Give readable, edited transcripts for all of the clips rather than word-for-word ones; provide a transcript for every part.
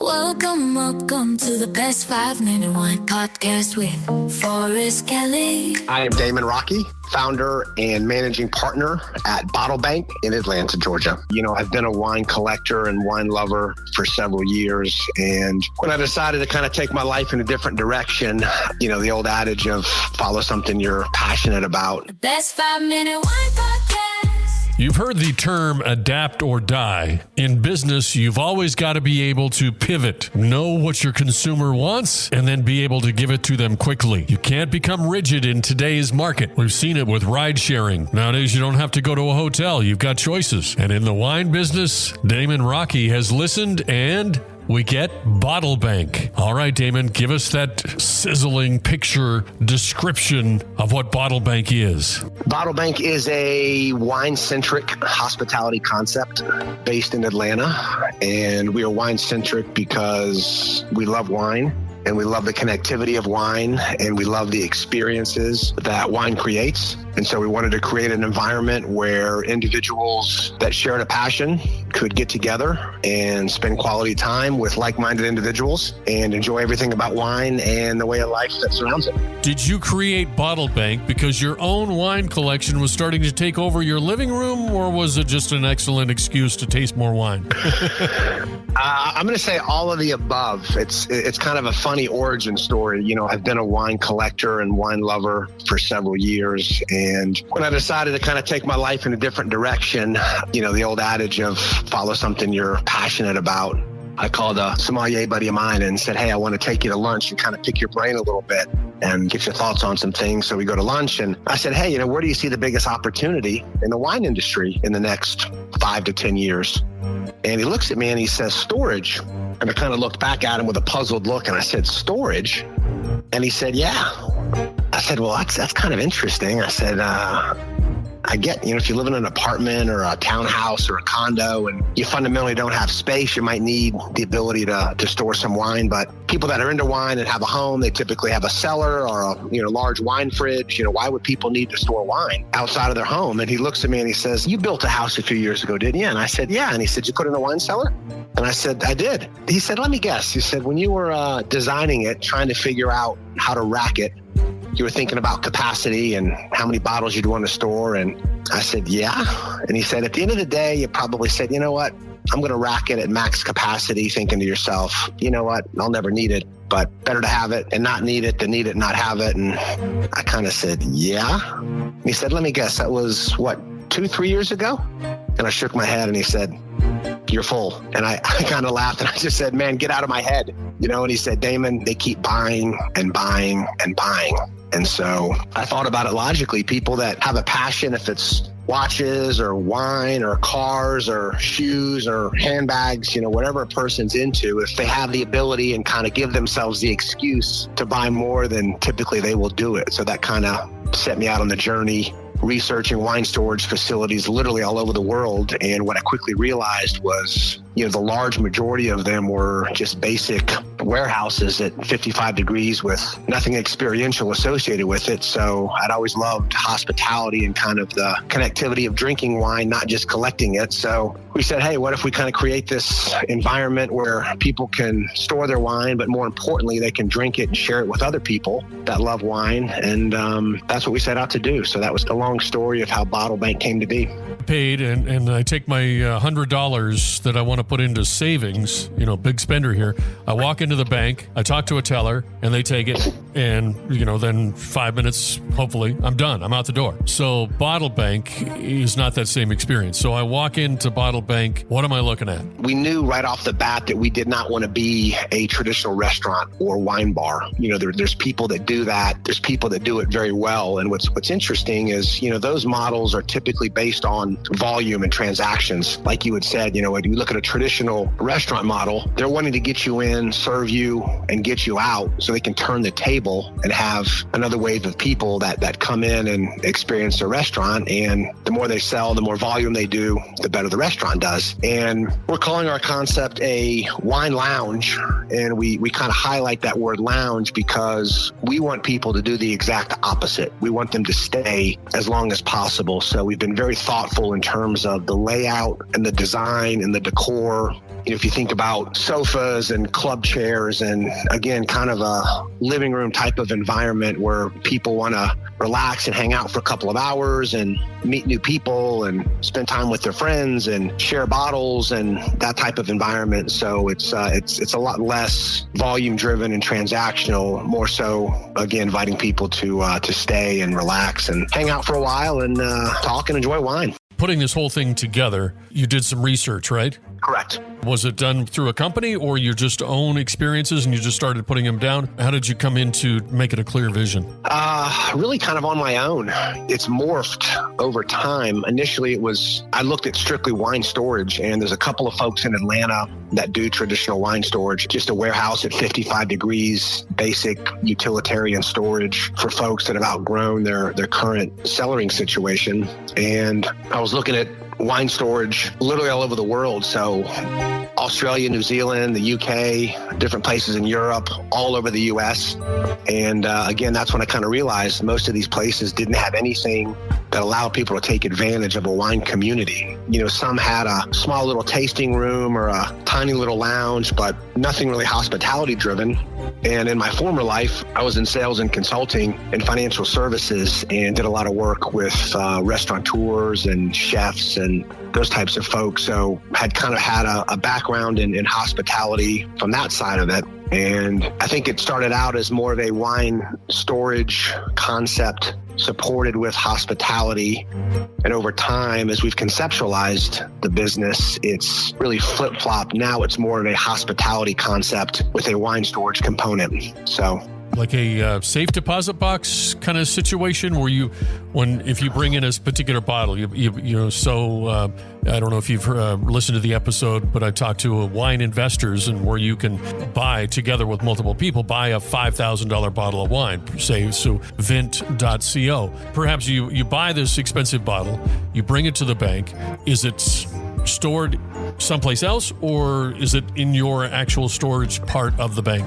Welcome to the Best 5-Minute Wine Podcast with Forrest Kelly. I am Damon Raque, founder and managing partner at Bottle Bank in Atlanta, Georgia. I've been a wine collector and wine lover for several years. And when I decided to kind of take my life in a different direction, the old adage of follow something you're passionate about. The Best 5-Minute Wine Podcast. You've heard the term adapt or die. In business, you've always got to be able to pivot, know what your consumer wants, and then be able to give it to them quickly. You can't become rigid in today's market. We've seen it with ride sharing. Nowadays, you don't have to go to a hotel. You've got choices. And in the wine business, Damon Raque has listened and we get Bottle Bank. All right, Damon, give us that sizzling picture description of what Bottle Bank is. Bottle Bank is a wine-centric hospitality concept based in Atlanta. And we are wine-centric because we love wine. And we love the connectivity of wine, and we love the experiences that wine creates. And so we wanted to create an environment where individuals that shared a passion could get together and spend quality time with like-minded individuals and enjoy everything about wine and the way of life that surrounds it. Did you create Bottle Bank because your own wine collection was starting to take over your living room, or was it just an excellent excuse to taste more wine? I'm going to say all of the above. It's kind of a funny origin story. I've been a wine collector and wine lover for several years. And when I decided to kind of take my life in a different direction, the old adage of follow something you're passionate about, I called a sommelier buddy of mine and said, hey, I want to take you to lunch and kind of pick your brain a little bit and get your thoughts on some things. So we go to lunch and I said, hey, where do you see the biggest opportunity in the wine industry in the next 5 to 10 years? And he looks at me and he says, storage. And I kind of looked back at him with a puzzled look and I said, storage? And he said, yeah. I said, well, that's kind of interesting. I said, I get, if you live in an apartment or a townhouse or a condo and you fundamentally don't have space, you might need the ability to store some wine. But people that are into wine and have a home, they typically have a cellar or a large wine fridge. Why would people need to store wine outside of their home? And he looks at me and he says, you built a house a few years ago, didn't you? And I said, yeah. And he said, you put it in a wine cellar? And I said, I did. He said, let me guess. He said, when you were designing it, trying to figure out how to rack it, you were thinking about capacity and how many bottles you'd want to store. And I said, yeah. And he said, at the end of the day, you probably said, you know what? I'm going to rack it at max capacity, thinking to yourself, you know what? I'll never need it, but better to have it and not need it than need it and not have it. And I kind of said, yeah. And he said, let me guess. That was 2-3 years ago? And I shook my head and he said, you're full. And I kind of laughed and I just said, man, get out of my head. And he said, Damon, they keep buying and buying and buying. And so I thought about it logically. People that have a passion, if it's watches or wine or cars or shoes or handbags, whatever a person's into, if they have the ability and kind of give themselves the excuse to buy more, then typically they will do it. So that kind of set me out on the journey researching wine storage facilities literally all over the world. And what I quickly realized was, the large majority of them were just basic warehouses at 55 degrees with nothing experiential associated with it. So I'd always loved hospitality and kind of the connectivity of drinking wine, not just collecting it. So we said, hey, what if we kind of create this environment where people can store their wine, but more importantly, they can drink it and share it with other people that love wine. And that's what we set out to do. So that was the long story of how Bottle Bank came to be. Paid and I take my $100 that I want to put into savings, big spender here. I walk into the bank, I talk to a teller and they take it and, then 5 minutes, hopefully I'm done. I'm out the door. So Bottle Bank is not that same experience. So I walk into Bottle Bank. What am I looking at? We knew right off the bat that we did not want to be a traditional restaurant or wine bar. There's people that do that. There's people that do it very well. And what's interesting is, those models are typically based on volume and transactions. Like you had said, when you look at a traditional restaurant model, they're wanting to get you in, serve you, and get you out so they can turn the table. table and have another wave of people that come in and experience the restaurant. And the more they sell, the more volume they do, the better the restaurant does. And we're calling our concept a wine lounge. And we kind of highlight that word lounge because we want people to do the exact opposite. We want them to stay as long as possible. So we've been very thoughtful in terms of the layout and the design and the decor. If you think about sofas and club chairs and, again, kind of a living room type of environment where people want to relax and hang out for a couple of hours and meet new people and spend time with their friends and share bottles and that type of environment. So it's a lot less volume driven and transactional, more so, again, inviting people to stay and relax and hang out for a while and talk and enjoy wine. Putting this whole thing together, you did some research, right? Correct. Was it done through a company or your just own experiences and you just started putting them down? How did you come in to make it a clear vision? Really kind of on my own. It's morphed over time. Initially, I looked at strictly wine storage, and there's a couple of folks in Atlanta that do traditional wine storage, just a warehouse at 55 degrees, basic utilitarian storage for folks that have outgrown their current cellaring situation. And I was looking at wine storage literally all over the world. So Australia, New Zealand, the UK, different places in Europe, all over the US. And again, that's when I kind of realized most of these places didn't have anything that allowed people to take advantage of a wine community. Some had a small little tasting room or a tiny little lounge, but nothing really hospitality driven. And in my former life, I was in sales and consulting and financial services and did a lot of work with restaurateurs and chefs and those types of folks. So had kind of had a background in hospitality from that side of it. And I think it started out as more of a wine storage concept supported with hospitality. And over time, as we've conceptualized the business, it's really flip-flopped. Now it's more of a hospitality concept with a wine storage component. So like a safe deposit box kind of situation where if you bring in a particular bottle, I don't know if you've listened to the episode, but I talked to wine investors and where you can buy together with multiple people, buy a $5,000 bottle of wine, say, so vint.co. Perhaps you buy this expensive bottle, you bring it to the bank. Is it stored someplace else or is it in your actual storage part of the bank?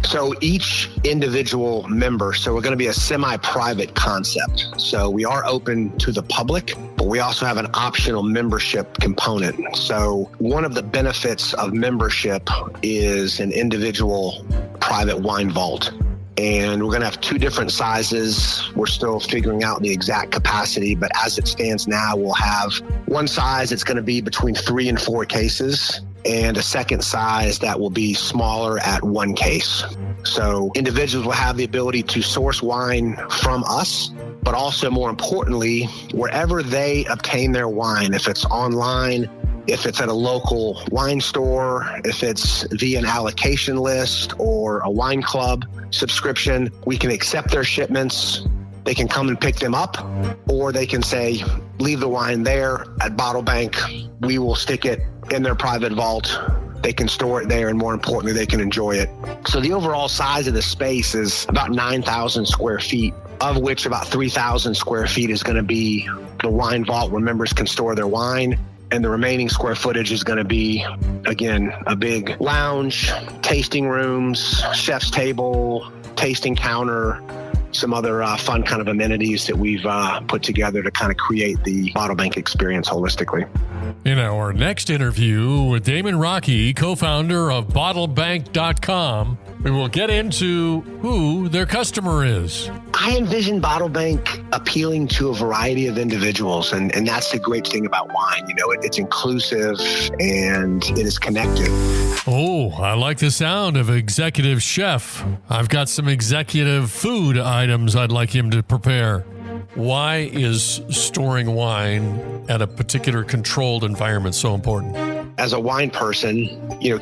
So each individual member, so we're going to be a semi-private concept. So we are open to the public, but we also have an optional membership component. So one of the benefits of membership is an individual private wine vault. And we're going to have two different sizes. We're still figuring out the exact capacity, but as it stands now, we'll have one size that's going to be between 3 and 4 cases, and a second size that will be smaller at 1 case. So individuals will have the ability to source wine from us, but also more importantly, wherever they obtain their wine, if it's online, if it's at a local wine store, if it's via an allocation list or a wine club subscription, we can accept their shipments. They can come and pick them up, or they can say, leave the wine there at Bottle Bank. We will stick it in their private vault. They can store it there, and more importantly, they can enjoy it. So the overall size of the space is about 9,000 square feet, of which about 3,000 square feet is going to be the wine vault where members can store their wine. And the remaining square footage is going to be, again, a big lounge, tasting rooms, chef's table, tasting counter, some other fun kind of amenities that we've put together to kind of create the Bottle Bank experience holistically. In our next interview with Damon Raque, co-founder of BottleBank.com, we will get into who their customer is. I envision Bottle Bank appealing to a variety of individuals, and that's the great thing about wine. It's inclusive and it is connected. Oh, I like the sound of executive chef. I've got some executive food items I'd like him to prepare. Why is storing wine at a particular controlled environment so important? As a wine person,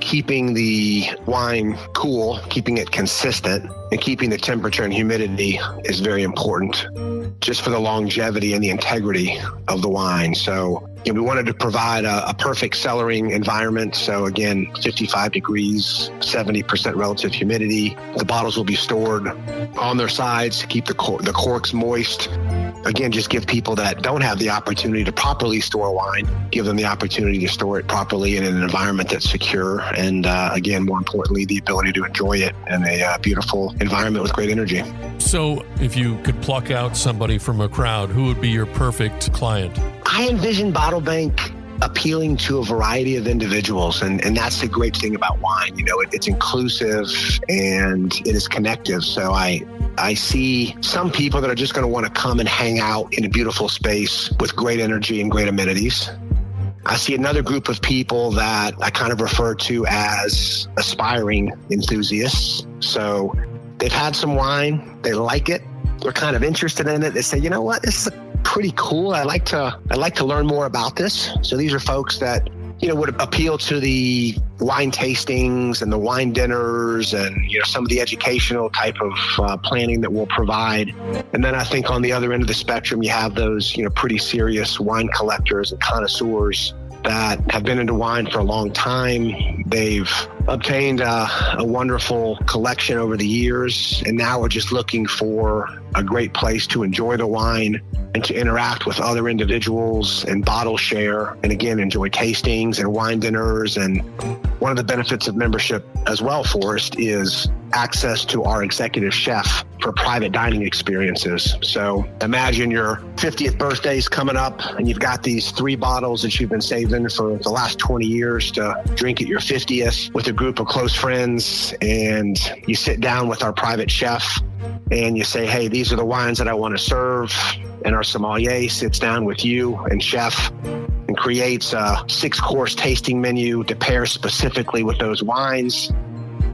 keeping the wine cool, keeping it consistent, and keeping the temperature and humidity is very important just for the longevity and the integrity of the wine. So we wanted to provide a perfect cellaring environment. So again, 55 degrees, 70% relative humidity. The bottles will be stored on their sides to keep the corks moist. Again, just give people that don't have the opportunity to properly store wine, give them the opportunity to store it properly in an environment that's secure. And again, more importantly, the ability to enjoy it in a beautiful environment with great energy. So if you could pluck out somebody from a crowd, who would be your perfect client? I envision Bottle Bank appealing to a variety of individuals. And that's the great thing about wine. It's inclusive and it is connective. So I see some people that are just going to want to come and hang out in a beautiful space with great energy and great amenities. I see another group of people that I kind of refer to as aspiring enthusiasts. So they've had some wine, they like it, they're kind of interested in it. They say, you know what, this is pretty cool. I'd like to learn more about this. So these are folks that, would appeal to the wine tastings and the wine dinners and, some of the educational type of planning that we'll provide. And then I think on the other end of the spectrum, you have those, pretty serious wine collectors and connoisseurs that have been into wine for a long time. They've obtained a wonderful collection over the years, and now we're just looking for a great place to enjoy the wine and to interact with other individuals and bottle share, and again, enjoy tastings and wine dinners. And one of the benefits of membership as well, Forrest, is access to our executive chef for private dining experiences. So imagine your 50th birthday is coming up and you've got these 3 bottles that you've been saving for the last 20 years to drink at your 50th with a group of close friends, and you sit down with our private chef and you say, hey, these are the wines that I want to serve. And our sommelier sits down with you and chef and creates a 6-course tasting menu to pair specifically with those wines.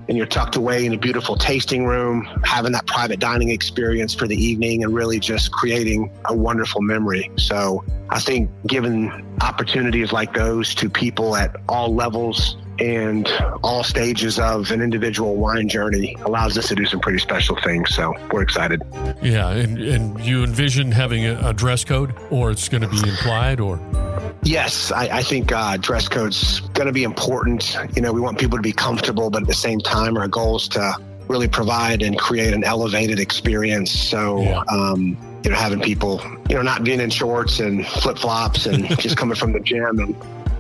And you're tucked away in a beautiful tasting room, having that private dining experience for the evening and really just creating a wonderful memory. So I think giving opportunities like those to people at all levels and all stages of an individual wine journey allows us to do some pretty special things. So we're excited. Yeah. And you envision having a dress code, or it's going to be implied, or? Yes, I think dress code's going to be important. We want people to be comfortable, but at the same time, our goal is to really provide and create an elevated experience. So, having people, not being in shorts and flip flops and just coming from the gym and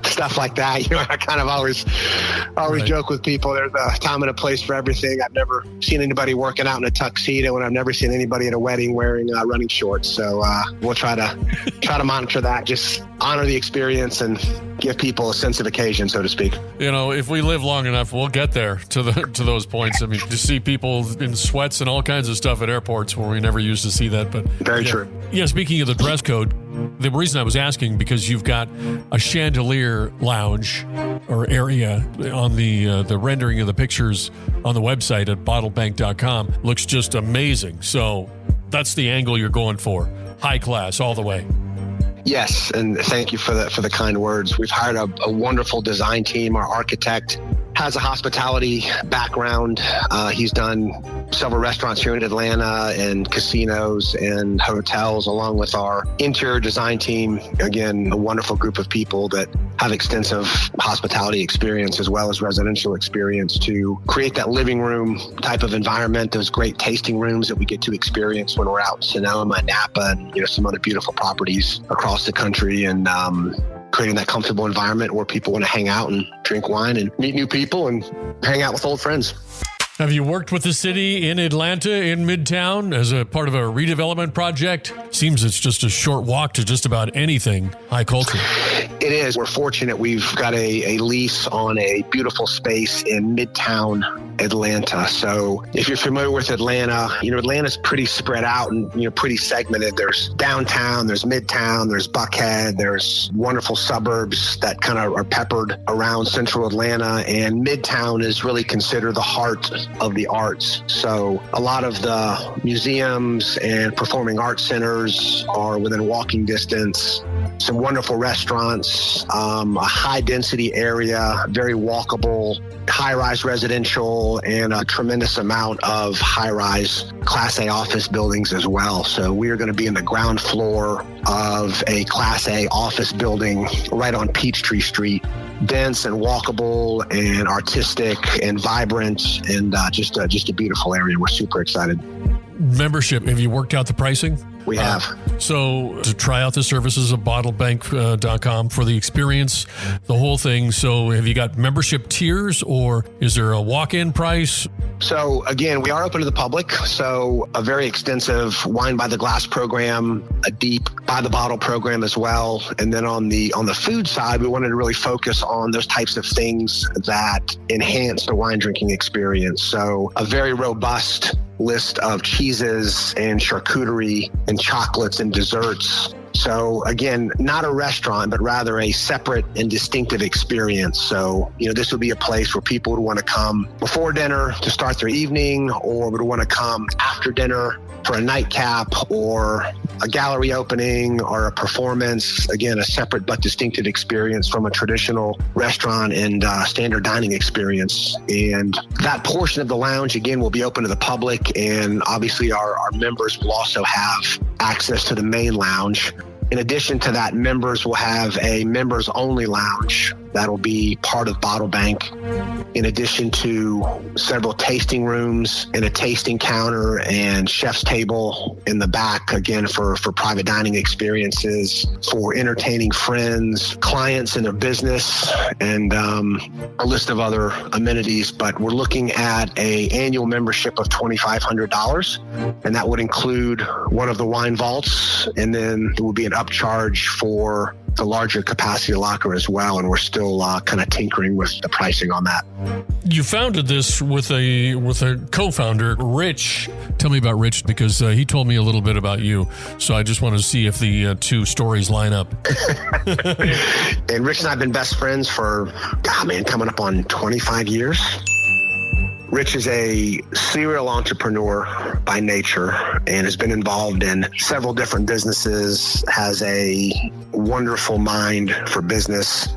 stuff like that. I kind of always right. joke with people. There's a time and a place for everything. I've never seen anybody working out in a tuxedo, and I've never seen anybody at a wedding wearing running shorts. So we'll try to monitor that. Just honor the experience and give people a sense of occasion, so to speak. If we live long enough, we'll get there to those points. I mean, to see people in sweats and all kinds of stuff at airports where we never used to see that. But very true. Yeah. Speaking of the dress code, the reason I was asking, because you've got a chandelier lounge or area on the rendering of the pictures on the website at bottlebank.com. Looks just amazing. So that's the angle you're going for. High class all the way. Yes, and thank you for the kind words. We've hired a wonderful design team. Our architect has a hospitality background. He's done several restaurants here in Atlanta and casinos and hotels, along with our interior design team. Again, a wonderful group of people that have extensive hospitality experience as well as residential experience to create that living room type of environment, those great tasting rooms that we get to experience when we're out in Sonoma, Napa, and some other beautiful properties across the country, and creating that comfortable environment where people want to hang out and drink wine and meet new people and hang out with old friends. Have you worked with the city in Atlanta, in Midtown, as a part of a redevelopment project? Seems it's just a short walk to just about anything high culture. It is. We're fortunate. We've got a lease on a beautiful space in Midtown Atlanta. So if you're familiar with Atlanta, Atlanta's pretty spread out and, pretty segmented. There's downtown, there's Midtown, there's Buckhead, there's wonderful suburbs that kind of are peppered around central Atlanta. And Midtown is really considered the heart of the arts. So a lot of the museums and performing arts centers are within walking distance. some wonderful restaurants, a high density area, very walkable, high-rise residential, and a tremendous amount of high-rise Class A office buildings as well. So we are going to be in the ground floor of a Class A office building right on Peachtree Street. Dense and walkable and artistic and vibrant, and just a beautiful area. We're super excited. Membership, have you worked out the pricing? We have. So to try out the services of bottlebank.com for the experience, the whole thing. So have you got membership tiers, or is there a walk-in price? So again, we are open to the public. So a very extensive wine by the glass program, a deep by the bottle program as well. And then on the food side, we wanted to really focus on those types of things that enhance the wine drinking experience. So a very robust list of cheeses and charcuterie and chocolates and desserts. So again, not a restaurant, but rather a separate and distinctive experience. So, this would be a place where people would want to come before dinner to start their evening, or would want to come after dinner for a nightcap or a gallery opening or a performance. Again, a separate but distinctive experience from a traditional restaurant and standard dining experience. And that portion of the lounge, again, will be open to the public. And obviously our members will also have access to the main lounge. In addition to that, members will have a members only lounge that'll be part of Bottle Bank, in addition to several tasting rooms and a tasting counter and chef's table in the back, again, for private dining experiences, for entertaining friends, clients in their business, and a list of other amenities. But we're looking at a annual membership of $2,500, and that would include one of the wine vaults, and then there will be an upcharge for the larger capacity locker as well, and we're still kind of tinkering with the pricing on that. You founded this with a co-founder, Rich. Tell me about Rich, because he told me a little bit about you, so I just want to see if the two stories line up. And Rich and I have been best friends for, coming up on 25 years. Rich is a serial entrepreneur by nature and has been involved in several different businesses, has a wonderful mind for business,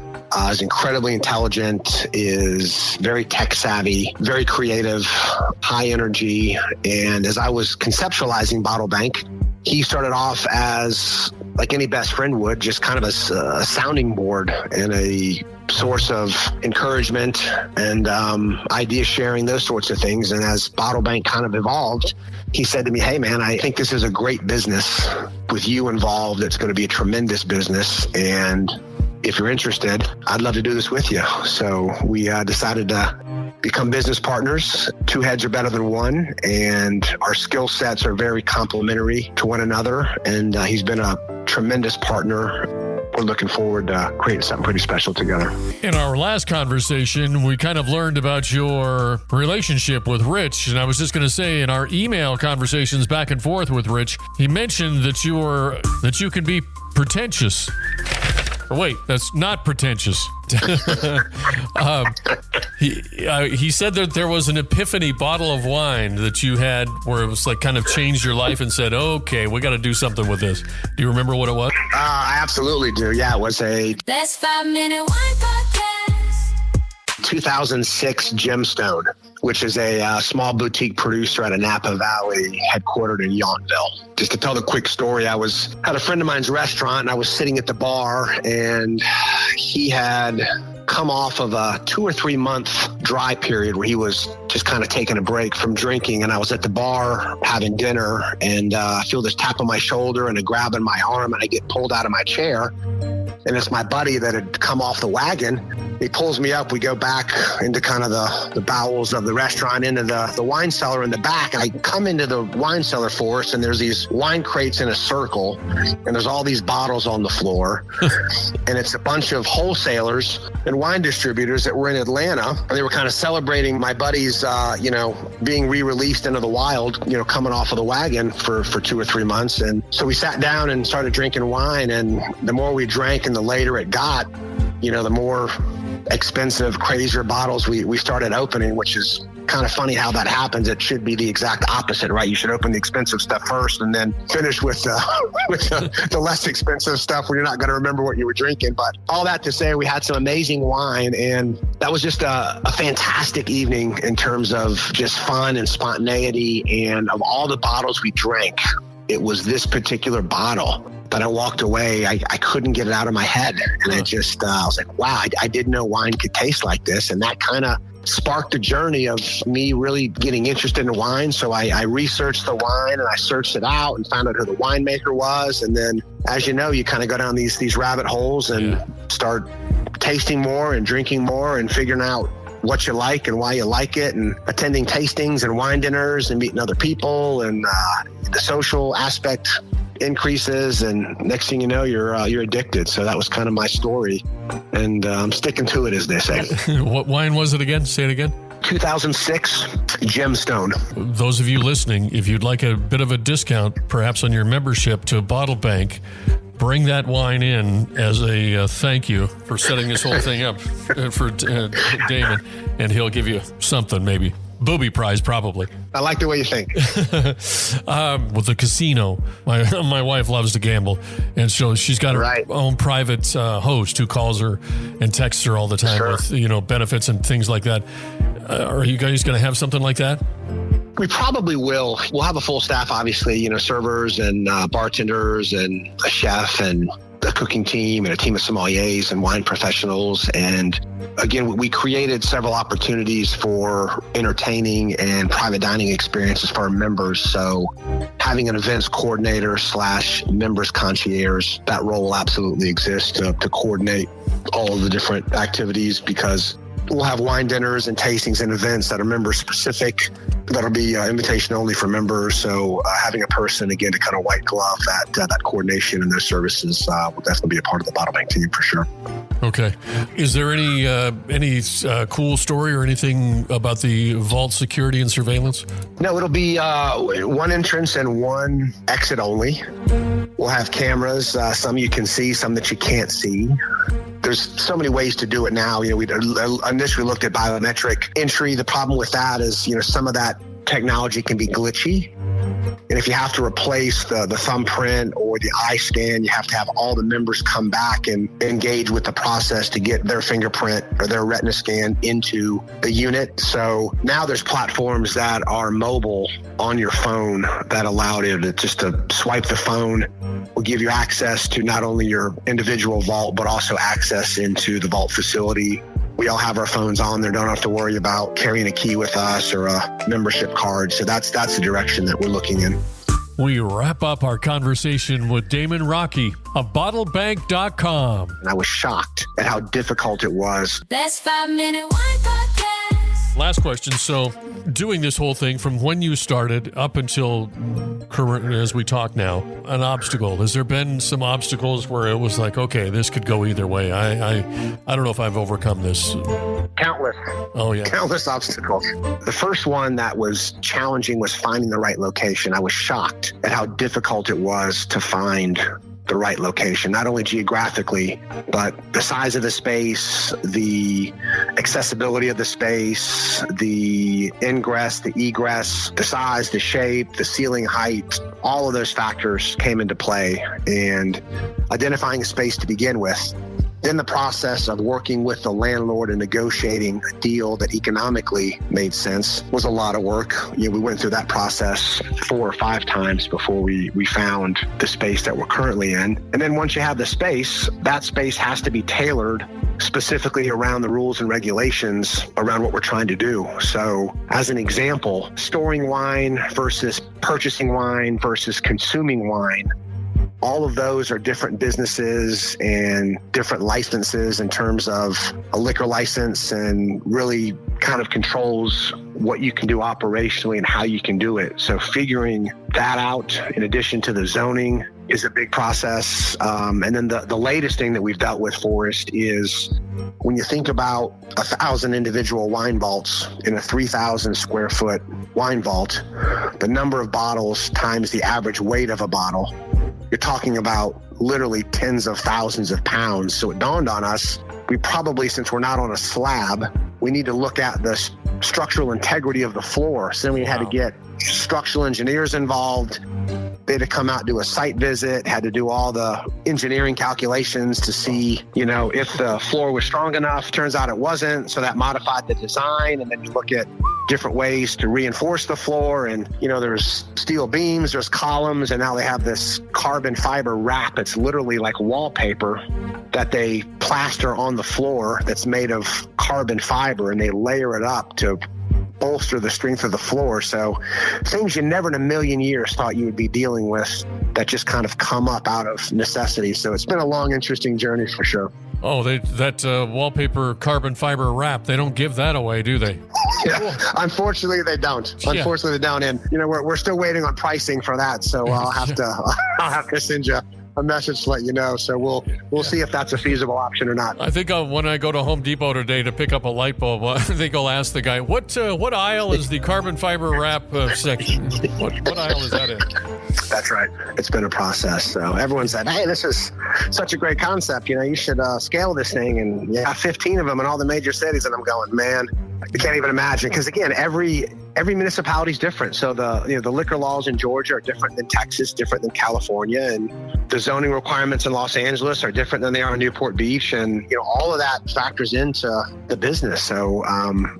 is incredibly intelligent, is very tech savvy, very creative, high energy. And as I was conceptualizing Bottle Bank, he started off as, like any best friend would, just kind of a sounding board and a source of encouragement and idea sharing, those sorts of things. And as Bottle Bank kind of evolved, he said to me, "Hey man, I think this is a great business with you involved. It's going to be a tremendous business. And if you're interested, I'd love to do this with you." So we decided to become business partners. Two heads are better than one, and our skill sets are very complementary to one another. And he's been a tremendous partner. We're looking forward to creating something pretty special together. In our last conversation, we kind of learned about your relationship with Rich. And I was just going to say, in our email conversations back and forth with Rich, he mentioned that you can be pretentious. Oh, wait, that's not pretentious. He said that there was an epiphany bottle of wine that you had where it was like kind of changed your life and said, okay, we got to do something with this. Do you remember what it was? I absolutely do. Yeah, it was a That's 5 Minute Wine Podcast. 2006 Gemstone, which is a small boutique producer out of Napa Valley, headquartered in Yountville. Just to tell the quick story, I was at a friend of mine's restaurant, and I was sitting at the bar, and he had come off of a 2 or 3 month dry period where he was just kind of taking a break from drinking. And I was at the bar having dinner, and I feel this tap on my shoulder and a grab on my arm, and I get pulled out of my chair. And it's my buddy that had come off the wagon. He pulls me up. We go back into kind of the bowels of the restaurant, into the wine cellar in the back. And I come into the wine cellar for us, and there's these wine crates in a circle, and there's all these bottles on the floor. And it's a bunch of wholesalers and wine distributors that were in Atlanta. And they were kind of celebrating my buddy's, being re-released into the wild, coming off of the wagon for 2 or 3 months. And so we sat down and started drinking wine. And the more we drank and the later it got, the more expensive, crazier bottles we started opening, which is kind of funny how that happens. It should be the exact opposite, right? You should open the expensive stuff first and then finish with the less expensive stuff where you're not going to remember what you were drinking. But all that to say, we had some amazing wine, and that was just a fantastic evening in terms of just fun and spontaneity. And of all the bottles we drank, it was this particular bottle that I walked away. I couldn't get it out of my head. And I was like, wow, I didn't know wine could taste like this. And that kind of sparked the journey of me really getting interested in wine. So I researched the wine and I searched it out and found out who the winemaker was. And then, as you know, you kind of go down these rabbit holes and start tasting more and drinking more and figuring out what you like and why you like it, and attending tastings and wine dinners and meeting other people, and the social aspect increases, and next thing you know, you're addicted. So that was kind of my story, and I'm sticking to it, as they say. What wine was it again? Say it again. 2006 Gemstone. Those of you listening, if you'd like a bit of a discount, perhaps on your membership to Bottle Bank, bring that wine in as a thank you for setting this whole thing up for Damon, and he'll give you something, maybe. Booby prize, probably. I like the way you think. With the casino, my wife loves to gamble, and so she's got her own private host who calls her and texts her all the time with benefits and things like that. Are you guys going to have something like that? We probably will. We'll have a full staff, obviously, servers and bartenders and a chef and a cooking team and a team of sommeliers and wine professionals. And again, we created several opportunities for entertaining and private dining experiences for our members. So having an events coordinator / members concierge, that role will absolutely exist to coordinate all of the different activities, because we'll have wine dinners and tastings and events that are member specific. That'll be invitation only for members. So having a person, again, to kind of white glove that coordination and those services will definitely be a part of the Bottle Bank team for sure. Okay. Is there any cool story or anything about the vault security and surveillance? No, it'll be one entrance and one exit only. We'll have cameras, some you can see, some that you can't see. There's so many ways to do it now. We initially looked at biometric entry. The problem with that is, some of that technology can be glitchy. And if you have to replace the thumbprint or the eye scan, you have to have all the members come back and engage with the process to get their fingerprint or their retina scan into the unit. So now there's platforms that are mobile on your phone that allow you to just to swipe the phone. Will give you access to not only your individual vault, but also access into the vault facility. We all have our phones on there, don't have to worry about carrying a key with us or a membership card. So that's the direction that we're looking in. We wrap up our conversation with Damon Raque of bottlebank.com. And I was shocked at how difficult it was. Best 5-minute wine podcast. Last question. So doing this whole thing from when you started up until current, as we talk now, an obstacle. Has there been some obstacles where it was like, okay, this could go either way? I don't know if I've overcome this. Countless. Oh, yeah. Countless obstacles. The first one that was challenging was finding the right location. I was shocked at how difficult it was to find the right location, not only geographically, but the size of the space, the accessibility of the space, the ingress, the egress, the size, the shape, the ceiling height, all of those factors came into play. And identifying a space to begin with, then the process of working with the landlord and negotiating a deal that economically made sense was a lot of work. We went through that process 4 or 5 times before we found the space that we're currently in. And then once you have the space, that space has to be tailored specifically around the rules and regulations around what we're trying to do. So as an example, storing wine versus purchasing wine versus consuming wine, all of those are different businesses and different licenses in terms of a liquor license, and really kind of controls what you can do operationally and how you can do it. So figuring that out in addition to the zoning is a big process. And then the latest thing that we've dealt with, Forrest, is when you think about 1,000 individual wine vaults in a 3,000 square foot wine vault, the number of bottles times the average weight of a bottle, you're talking about literally tens of thousands of pounds. So it dawned on us, we probably, since we're not on a slab, we need to look at the structural integrity of the floor. So then we had to get structural engineers involved. They had to come out, do a site visit, had to do all the engineering calculations to see, if the floor was strong enough. Turns out it wasn't. So that modified the design. And then you look at different ways to reinforce the floor. And, there's steel beams, there's columns, and now they have this carbon fiber wrap. It's literally like wallpaper that they plaster on the floor that's made of carbon fiber, and they layer it up to bolster the strength of the floor. So things you never in a million years thought you would be dealing with that just kind of come up out of necessity. So it's been a long, interesting journey for sure. Oh, that wallpaper carbon fiber wrap, they don't give that away, do they? Yeah, unfortunately they don't. Unfortunately they don't. And, we're still waiting on pricing for that. So I'll have to send you a message to let you know. So we'll see if that's a feasible option or not. I think when I go to Home Depot today to pick up a light bulb, I think I'll ask the guy, what aisle is the carbon fiber wrap section? What aisle is that in? That's right. It's been a process. So everyone said, hey, this is such a great concept. You should scale this thing. And 15 of them in all the major cities. And I'm going, man, I can't even imagine. Because again, every municipality is different. So the liquor laws in Georgia are different than Texas, different than California, and the zoning requirements in Los Angeles are different than they are in Newport Beach, and all of that factors into the business. So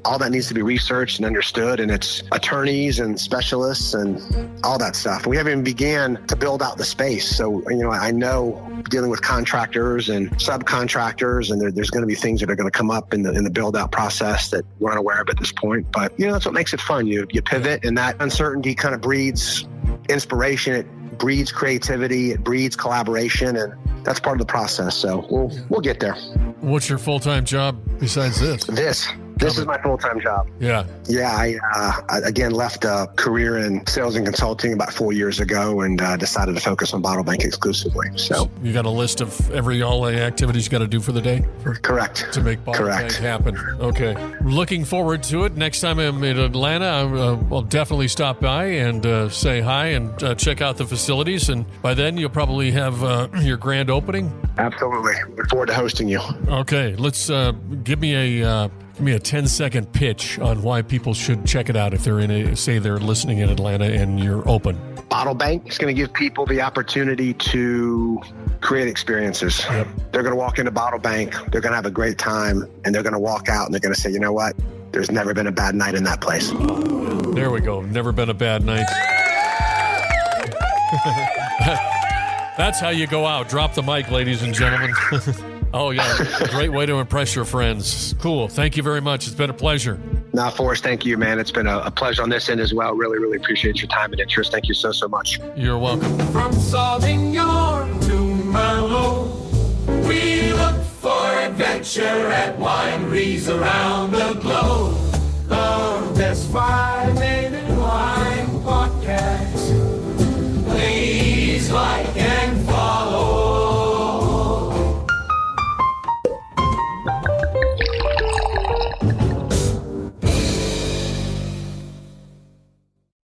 all that needs to be researched and understood, and it's attorneys and specialists and all that stuff. We haven't even began to build out the space. So I know dealing with contractors and subcontractors, and there's going to be things that are going to come up in the build out process that we're unaware of at this point. But that's what makes it fun. You pivot, and that uncertainty kind of breeds inspiration. It breeds creativity. It breeds collaboration, and that's part of the process. So we'll get there. What's your full-time job besides this? This is my full-time job. Yeah. Yeah. I again left a career in sales and consulting about 4 years ago, and decided to focus on Bottle Bank exclusively. So you got a list of all the activities you got to do for the day? Correct. To make Bottle Bank happen. Okay. Looking forward to it. Next time I'm in Atlanta, I'll definitely stop by and say hi and check out the facilities. And by then you'll probably have your grand opening. Absolutely. Look forward to hosting you. Okay. Let's give me a 10-second pitch on why people should check it out if they're say they're listening in Atlanta and you're open. Bottle Bank is going to give people the opportunity to create experiences. Yep. They're going to walk into Bottle Bank, they're going to have a great time, and they're going to walk out and they're going to say, you know what? There's never been a bad night in that place. There we go. Never been a bad night. That's how you go out. Drop the mic, ladies and gentlemen. Oh, yeah. Great way to impress your friends. Cool. Thank you very much. It's been a pleasure. Nah, Forrest, thank you, man. It's been a pleasure on this end as well. Really, really appreciate your time and interest. Thank you so much. You're welcome. From Sauvignon to Merlot, we look for adventure at wineries around the globe. The best wine made in